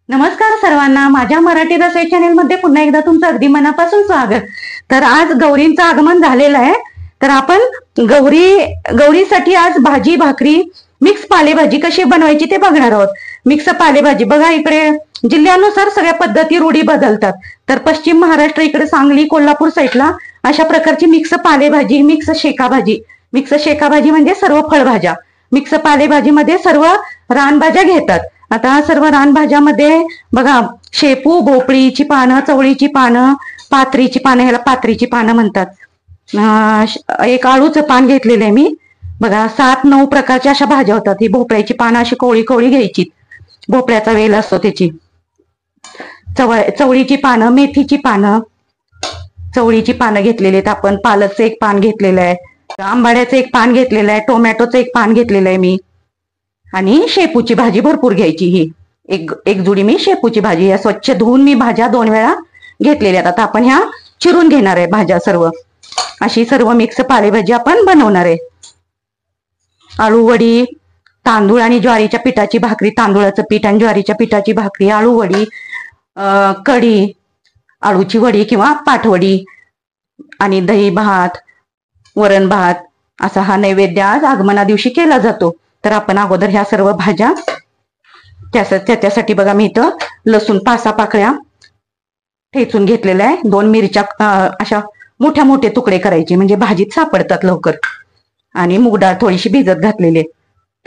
नमस्कार सर्वांना, माझ्या मराठी रसोई चॅनल मध्ये पुन्हा एकदा तुमचं अगदी मनापासून स्वागत. तर आज गौरींचं आगमन झालेलं आहे. तर आपण गौरीसाठी आज भाजी भाकरी मिक्स पालेभाजी कशी बनवायची ते बघणार आहोत. मिक्स पालेभाजी बघा, इकडे जिल्ह्यानुसार सगळ्या पद्धती रूढी बदलतात. तर पश्चिम महाराष्ट्र इकडे सांगली कोल्हापूर साईडला अशा प्रकारची मिक्स पालेभाजी, मिक्स शेकाभाजी म्हणजे सर्व फळभाज्या, मिक्स पालेभाजीमध्ये सर्व रानभाज्या घेतात. आता सर्व रानभाज्यामध्ये बघा, शेपू, भोपळीची पानं, चवळीची पानं, पात्रीची पानं, ह्याला पात्रीची पानं म्हणतात. एक आळूचं पान घेतलेलं आहे मी. बघा, 7-9 प्रकारच्या अशा भाज्या होतात. ही भोपळ्याची पानं अशी कोवळी कोवळी घ्यायची, भोपळ्याचा वेल असतो त्याची. चवळीची पानं, मेथीची पानं, चवळीची पानं घेतलेली आहेत आपण. पालकचं एक पान घेतलेलं आहे, आंबाड्याचं एक पान घेतलेलं आहे, टोमॅटोचं एक पान घेतलेलं आहे मी. आणि शेपूची भाजी भरपूर घ्यायची. ही एक जुडी मी शेपूची भाजी, या स्वच्छ धुवून मी भाज्या 2 वेळा घेतलेल्या. आता आपण ह्या चिरून घेणार आहे भाज्या सर्व. अशी सर्व मिक्स पालेभाजी आपण बनवणार आहे. आळू वडी, तांदूळ आणि ज्वारीच्या पिठाची भाकरी, तांदूळाचं पीठ आणि ज्वारीच्या पिठाची भाकरी, आळू वडी, कढी, आळूची वडी किंवा पाटवडी आणि दही भात, वरण भात, असा हा नैवेद्य आज आगमना दिवशी केला जातो. तर आपण अगोदर ह्या सर्व भाज्या, त्याच्यासाठी बघा मी इथं लसूण 5-6 पाकळ्या ठेचून घेतलेल्या आहे. 2 मिरच्या अशा मोठ्या मोठे तुकडे करायचे, म्हणजे भाजीत सापडतात लवकर. आणि मूग डाळ थोडीशी भिजत घातलेली आहे.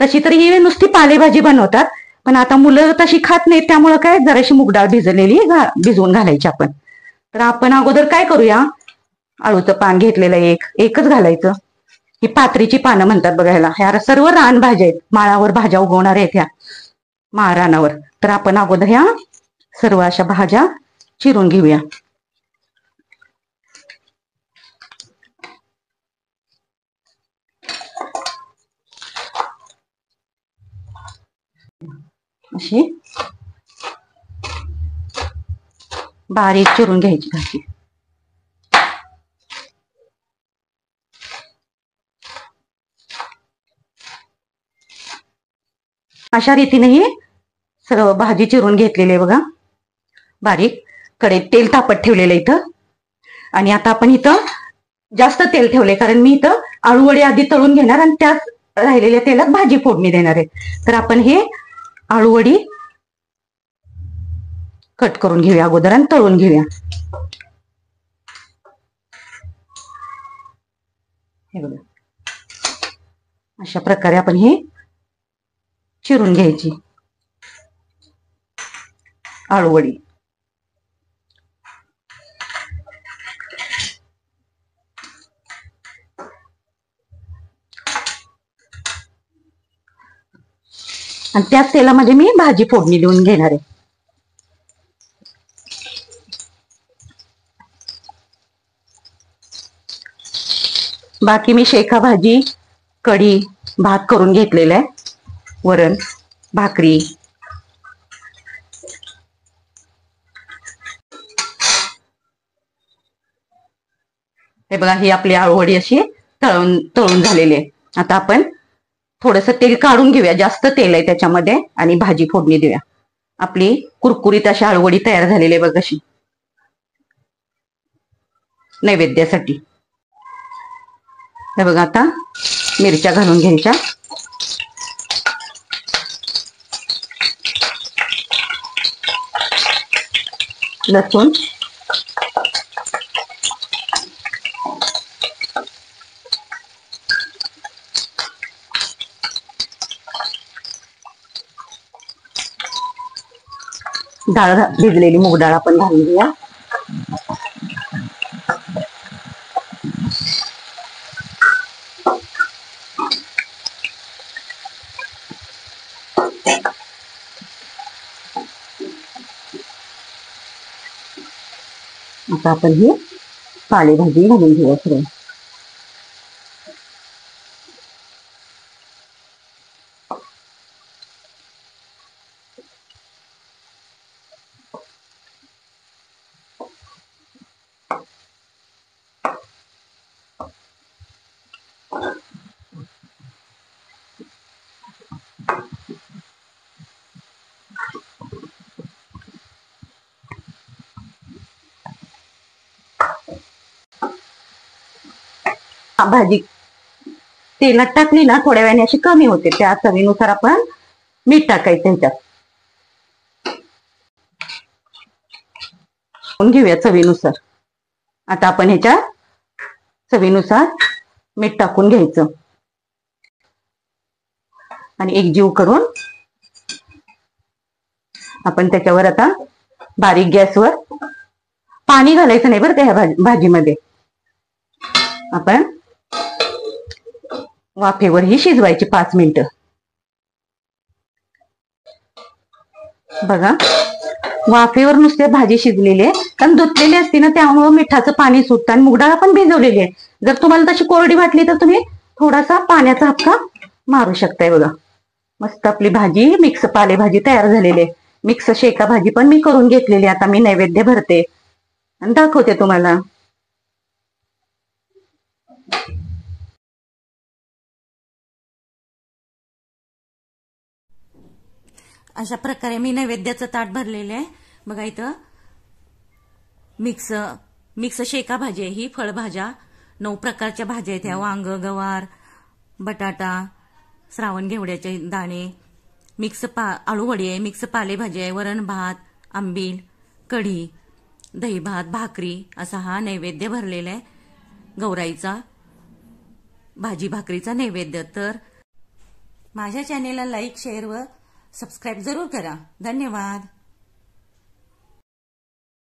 तशी तरी ही नुसती पालेभाजी बनवतात, पण आता मुलं तशी खात नाहीत, त्यामुळं काय जराशी मूग डाळ भिजवून घालायची आपण. तर आपण अगोदर काय करूया, आळूचं पान घेतलेलं एकच घालायचं. ही पात्रीची पानं म्हणतात बघा ह्याला. ह्या सर्व रानभाज्या आहेत, माळावर भाज्या उगवणार आहेत ह्या माळरानावर. तर आपण अगोदर ह्या सर्व अशा भाज्या चिरून घेऊया. अशी बारीक चिरून घ्यायची भाजी. अशा रीतीने ही सर्व भाजी चिरून घेतलेली आहे बघा बारीक. कढईत तेल तापत ठेवलेलं इथं. आणि आता आपण इथं जास्त तेल ठेवले, कारण मी इथं आळूवडी आधी तळून घेणार आणि त्याच राहिलेल्या तेलात भाजी फोडणी देणार आहे. तर आपण हे आळूवडी कट करून घेऊया अगोदर आणि तळून घेऊया. हे बघा, अशा प्रकारे आपण हे चिरून घ्यायची आळूवडी. आणि त्याच तेलामध्ये मी भाजी फोडणी देऊन घेणार आहे. बाकी मी शेका भाजी, कढी, भात करून घेतलेला आहे, वरण, भाकरी. हे बघा, ही आपली आळूवडी अशी तळून झालेली आहे. आता आपण थोडंसं तेल काढून घेऊया, जास्त तेल आहे त्याच्यामध्ये, आणि भाजी फोडणी देऊया. आपली कुरकुरीत अशी आळूवडी तयार झालेली आहे बघ अशी, नैवेद्यासाठी. हे बघा, आता मिरच्या घालून घ्यायच्या. लसूण, डाळ, भिजलेली मूग डाळ आपण घालून घेऊया. आता आपण ही पालेभाजी घालून घेऊया सगळं. भाजी तेलात टाकली ना थोड्या वेळाने अशी कमी होते, त्या चवीनुसार आपण मीठ टाकायचं ह्याच्यात. घेऊया चवीनुसार. आता आपण ह्याच्यात चवीनुसार मीठ टाकून घ्यायचं आणि एकजीव करून आपण त्याच्यावर आता बारीक गॅसवर, पाणी घालायचं नाही बरं का ह्या भाजीमध्ये, आपण वाफेवर ही शिजवायची 5 मिनिटं. बघा वाफेवर नुसते भाजी शिजलेली आहे, कारण धुतलेली असते ना त्यामुळे मिठाचं पाणी सुटतं आणि मुगडाळ पण भिजवलेली आहे. जर तुम्हाला तशी कोरडी वाटली तर तुम्ही थोडासा पाण्याचा हपका मारू शकताय. बघा मस्त आपली भाजी मिक्स पालेभाजी तयार झालेली आहे. मिक्स शेका भाजी पण मी करून घेतलेली. आता मी नैवेद्य भरते आणि दाखवते तुम्हाला. अशा प्रकारे मी नैवेद्याचं ताट भरलेलं आहे. बघा इथं मिक्स शेका भाजी आहे. ही फळभाज्या 9 प्रकारच्या भाज्या आहेत. ह्या वांग, गवार, बटाटा, श्रावण घेवड्याचे दाणे, मिक्स आळूवडी आहे, मिक्स पालेभाजी आहे, वरण भात, आंबील, कढी, दही भात, भाकरी असा हा नैवेद्य भरलेला आहे. गौराईचा भाजी भाकरीचा नैवेद्य. तर माझ्या चॅनेलला लाईक, शेअर व सबस्क्राईब जरूर करा. धन्यवाद.